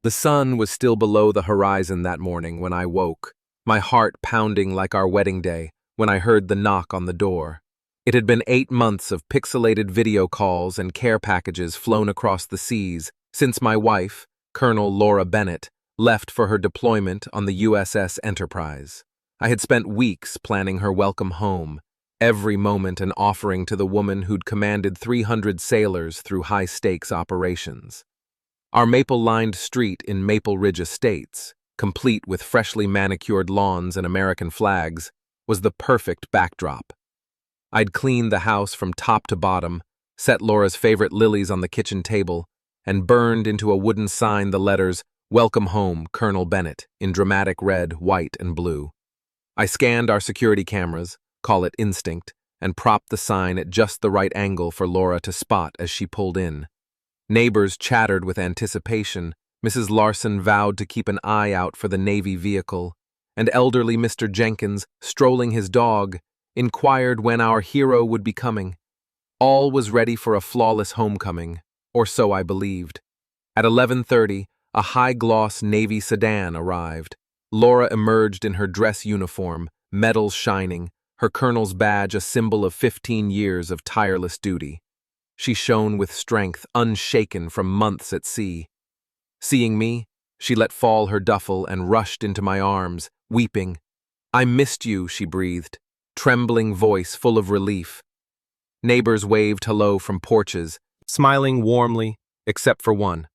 The sun was still below the horizon that morning when I woke, my heart pounding like our wedding day when I heard the knock on the door. It had been 8 months of pixelated video calls and care packages flown across the seas since my wife, Colonel Laura Bennett, left for her deployment on the USS Enterprise. I had spent weeks planning her welcome home, every moment an offering to the woman who'd commanded 300 sailors through high-stakes operations. Our maple-lined street in Maple Ridge Estates, complete with freshly manicured lawns and American flags, was the perfect backdrop. I'd cleaned the house from top to bottom, set Laura's favorite lilies on the kitchen table, and burned into a wooden sign the letters, "Welcome Home, Colonel Bennett," in dramatic red, white, and blue. I scanned our security cameras, call it instinct, and propped the sign at just the right angle for Laura to spot as she pulled in. Neighbors chattered with anticipation. Mrs. Larson vowed to keep an eye out for the Navy vehicle, and elderly Mr. Jenkins, strolling his dog, inquired when our hero would be coming. All was ready for a flawless homecoming, or so I believed. At 11:30, a high-gloss Navy sedan arrived. Laura emerged in her dress uniform, medals shining, her colonel's badge a symbol of 15 years of tireless duty. She shone with strength unshaken from months at sea. Seeing me, she let fall her duffel and rushed into my arms, weeping. "I missed you," she breathed, trembling voice full of relief. Neighbors waved hello from porches, smiling warmly, except for one.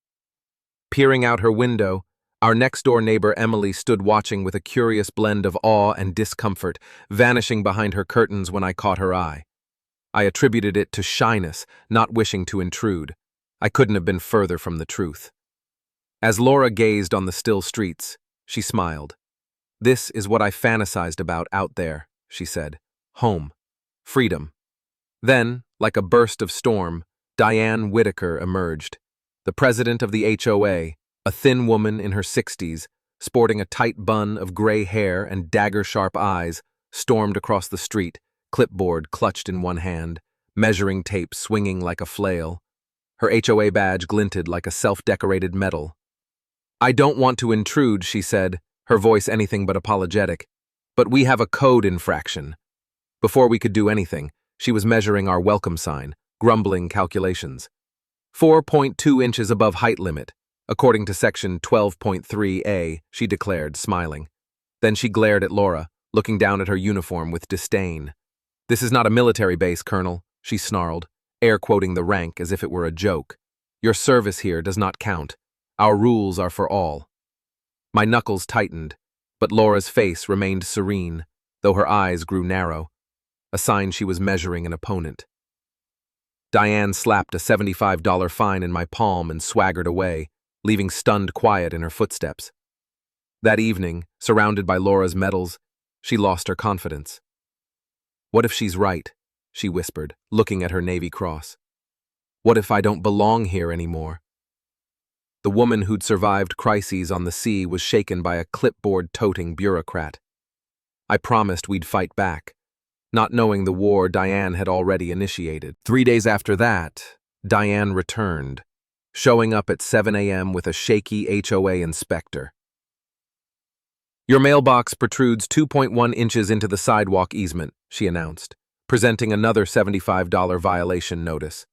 Peering out her window, our next-door neighbor Emily stood watching with a curious blend of awe and discomfort, vanishing behind her curtains when I caught her eye. I attributed it to shyness, not wishing to intrude. I couldn't have been further from the truth. As Laura gazed on the still streets, she smiled. "This is what I fantasized about out there," she said. "Home. Freedom." Then, like a burst of storm, Diane Whitaker emerged. The president of the HOA, a thin woman in her 60s, sporting a tight bun of gray hair and dagger-sharp eyes, stormed across the street, clipboard clutched in one hand, measuring tape swinging like a flail. Her HOA badge glinted like a self-decorated medal. "I don't want to intrude," she said, her voice anything but apologetic, "but we have a code infraction." Before we could do anything, she was measuring our welcome sign, grumbling calculations. 4.2 inches above height limit, according to section 12.3a, she declared, smiling. Then she glared at Laura, looking down at her uniform with disdain. "This is not a military base, Colonel," she snarled, air-quoting the rank as if it were a joke. "Your service here does not count. Our rules are for all." My knuckles tightened, but Laura's face remained serene, though her eyes grew narrow, a sign she was measuring an opponent. Diane slapped a $75 fine in my palm and swaggered away, leaving stunned quiet in her footsteps. That evening, surrounded by Laura's medals, she lost her confidence. "What if she's right?" she whispered, looking at her Navy cross. "What if I don't belong here anymore?" The woman who'd survived crises on the sea was shaken by a clipboard-toting bureaucrat. I promised we'd fight back, not knowing the war Diane had already initiated. 3 days after that, Diane returned, showing up at 7 a.m. with a shaky HOA inspector. "Your mailbox protrudes 2.1 inches into the sidewalk easement," she announced, presenting another $75 violation notice.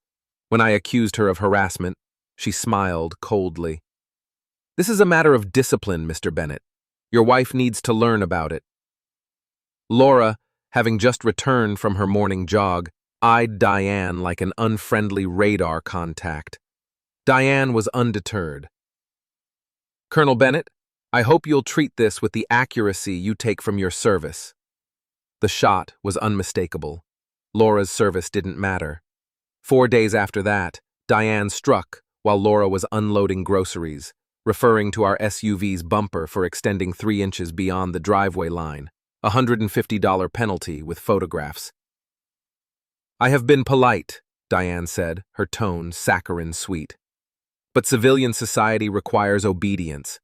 When I accused her of harassment, she smiled coldly. "This is a matter of discipline, Mr. Bennett. Your wife needs to learn about it." Laura, having just returned from her morning jog, eyed Diane like an unfriendly radar contact. Diane was undeterred. "Colonel Bennett, I hope you'll treat this with the accuracy you take from your service." The shot was unmistakable. Laura's service didn't matter. 4 days after that, Diane struck while Laura was unloading groceries, referring to our SUV's bumper for extending 3 inches beyond the driveway line, a $150 penalty with photographs. "I have been polite," Diane said, her tone saccharine sweet. "But civilian society requires obedience."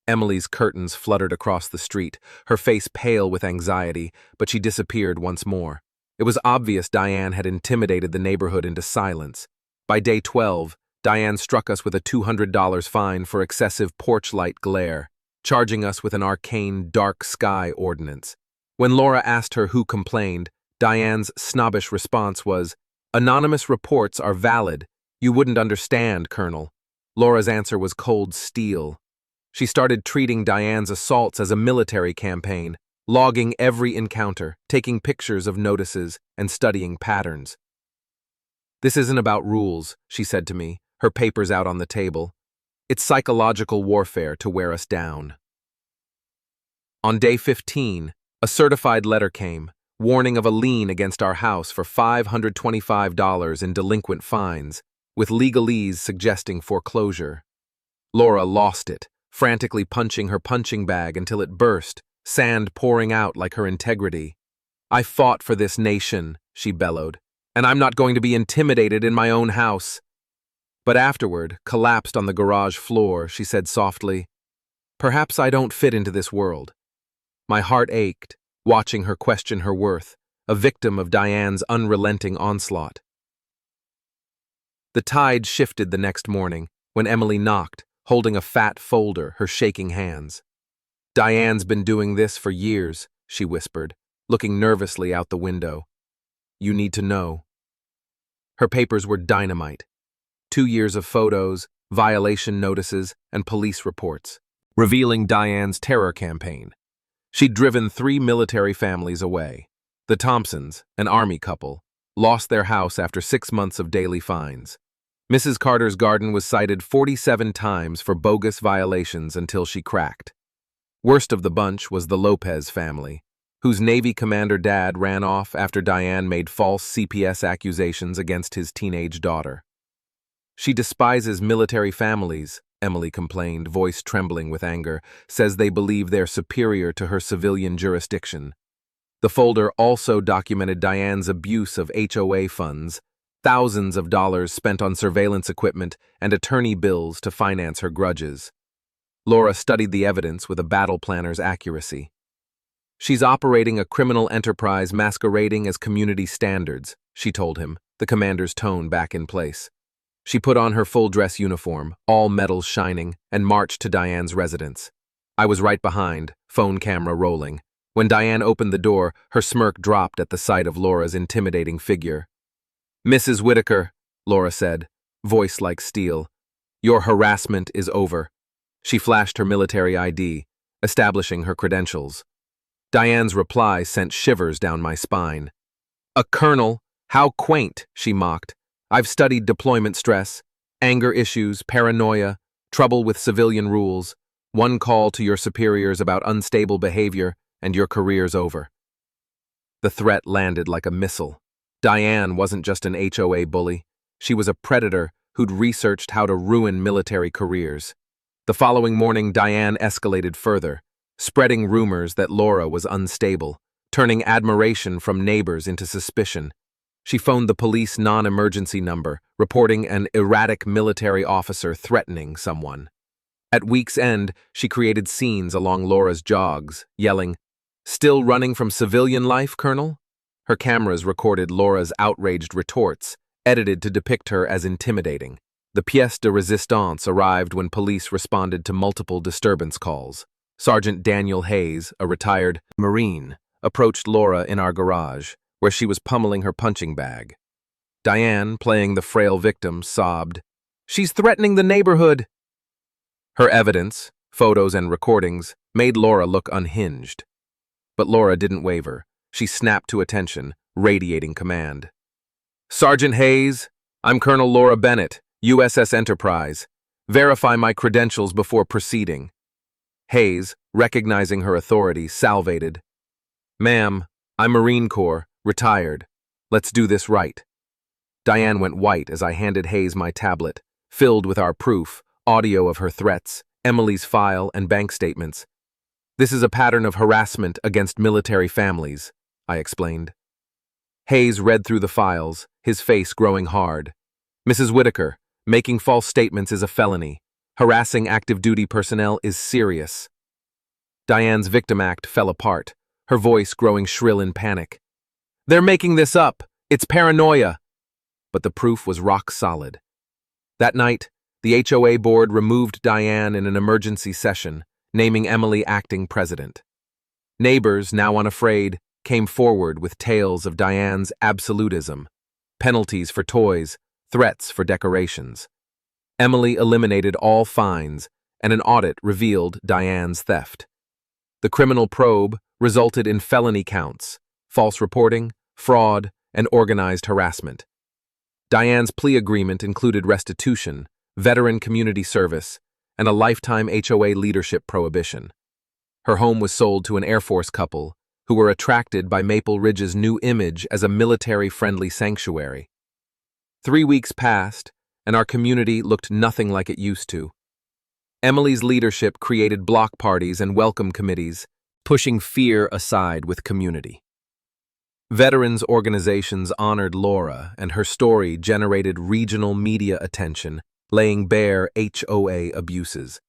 Emily's curtains fluttered across the street, her face pale with anxiety, but she disappeared once more. It was obvious Diane had intimidated the neighborhood into silence. By day 12, Diane struck us with a $200 fine for excessive porch light glare, charging us with an arcane dark sky ordinance. When Laura asked her who complained, Diane's snobbish response was, "Anonymous reports are valid. You wouldn't understand, Colonel." Laura's answer was cold steel. She started treating Diane's assaults as a military campaign, logging every encounter, taking pictures of notices, and studying patterns. "This isn't about rules," she said to me, her papers out on the table. "It's psychological warfare to wear us down." On day 15, a certified letter came, warning of a lien against our house for $525 in delinquent fines, with legalese suggesting foreclosure. Laura lost it, frantically punching her punching bag until it burst, sand pouring out like her integrity. "I fought for this nation," she bellowed, "and I'm not going to be intimidated in my own house." But afterward, collapsed on the garage floor, she said softly, "Perhaps I don't fit into this world." My heart ached, watching her question her worth, a victim of Diane's unrelenting onslaught. The tide shifted the next morning, when Emily knocked, holding a fat folder, her shaking hands. "Diane's been doing this for years," she whispered, looking nervously out the window. "You need to know." Her papers were dynamite. 2 years of photos, violation notices, and police reports, revealing Diane's terror campaign. She'd driven 3 military families away. The Thompsons, an Army couple, lost their house after 6 months of daily fines. Mrs. Carter's garden was cited 47 times for bogus violations until she cracked. Worst of the bunch was the Lopez family, whose Navy commander dad ran off after Diane made false CPS accusations against his teenage daughter. "She despises military families," Emily complained, voice trembling with anger, "says they believe they're superior to her civilian jurisdiction." The folder also documented Diane's abuse of HOA funds, thousands of dollars spent on surveillance equipment and attorney bills to finance her grudges. Laura studied the evidence with a battle planner's accuracy. "She's operating a criminal enterprise masquerading as community standards," she told him, the commander's tone back in place. She put on her full-dress uniform, all metals shining, and marched to Diane's residence. I was right behind, phone camera rolling. When Diane opened the door, her smirk dropped at the sight of Laura's intimidating figure. "Mrs. Whitaker," Laura said, voice like steel, "your harassment is over." She flashed her military ID, establishing her credentials. Diane's reply sent shivers down my spine. "A colonel? How quaint," she mocked. "I've studied deployment stress, anger issues, paranoia, trouble with civilian rules. One call to your superiors about unstable behavior, and your career's over." The threat landed like a missile. Diane wasn't just an HOA bully. She was a predator who'd researched how to ruin military careers. The following morning, Diane escalated further, spreading rumors that Laura was unstable, turning admiration from neighbors into suspicion. She phoned the police non-emergency number, reporting an erratic military officer threatening someone. At week's end, she created scenes along Laura's jogs, yelling, "Still running from civilian life, Colonel?" Her cameras recorded Laura's outraged retorts, edited to depict her as intimidating. The pièce de résistance arrived when police responded to multiple disturbance calls. Sergeant Daniel Hayes, a retired Marine, approached Laura in our garage, where she was pummeling her punching bag. Diane, playing the frail victim, sobbed, "She's threatening the neighborhood." Her evidence, photos and recordings, made Laura look unhinged. But Laura didn't waver. She snapped to attention, radiating command. "Sergeant Hayes, I'm Colonel Laura Bennett, USS Enterprise. Verify my credentials before proceeding." Hayes, recognizing her authority, salivated. "Ma'am, I'm Marine Corps, retired. Let's do this right." Diane went white as I handed Hayes my tablet, filled with our proof, audio of her threats, Emily's file, and bank statements. "This is a pattern of harassment against military families," I explained. Hayes read through the files, his face growing hard. "Mrs. Whitaker, making false statements is a felony. Harassing active duty personnel is serious." Diane's victim act fell apart, her voice growing shrill in panic. "They're making this up. It's paranoia." But the proof was rock solid. That night, the HOA board removed Diane in an emergency session, naming Emily acting president. Neighbors, now unafraid, came forward with tales of Diane's absolutism, penalties for toys, threats for decorations. Emily eliminated all fines, and an audit revealed Diane's theft. The criminal probe resulted in felony counts, false reporting, fraud, and organized harassment. Diane's plea agreement included restitution, veteran community service, and a lifetime HOA leadership prohibition. Her home was sold to an Air Force couple who were attracted by Maple Ridge's new image as a military-friendly sanctuary. 3 weeks passed, and our community looked nothing like it used to. Emily's leadership created block parties and welcome committees, pushing fear aside with community. Veterans organizations honored Laura, and her story generated regional media attention, laying bare HOA abuses.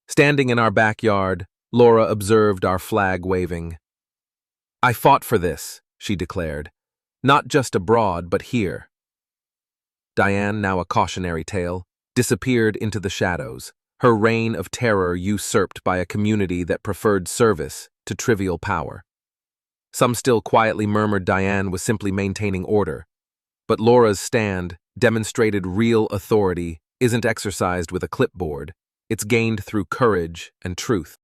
Standing in our backyard, Laura observed our flag waving. "I fought for this," she declared, "not just abroad, but here." Diane, now a cautionary tale, disappeared into the shadows, her reign of terror usurped by a community that preferred service to trivial power. Some still quietly murmured Diane was simply maintaining order, but Laura's stand demonstrated real authority isn't exercised with a clipboard, it's gained through courage and truth.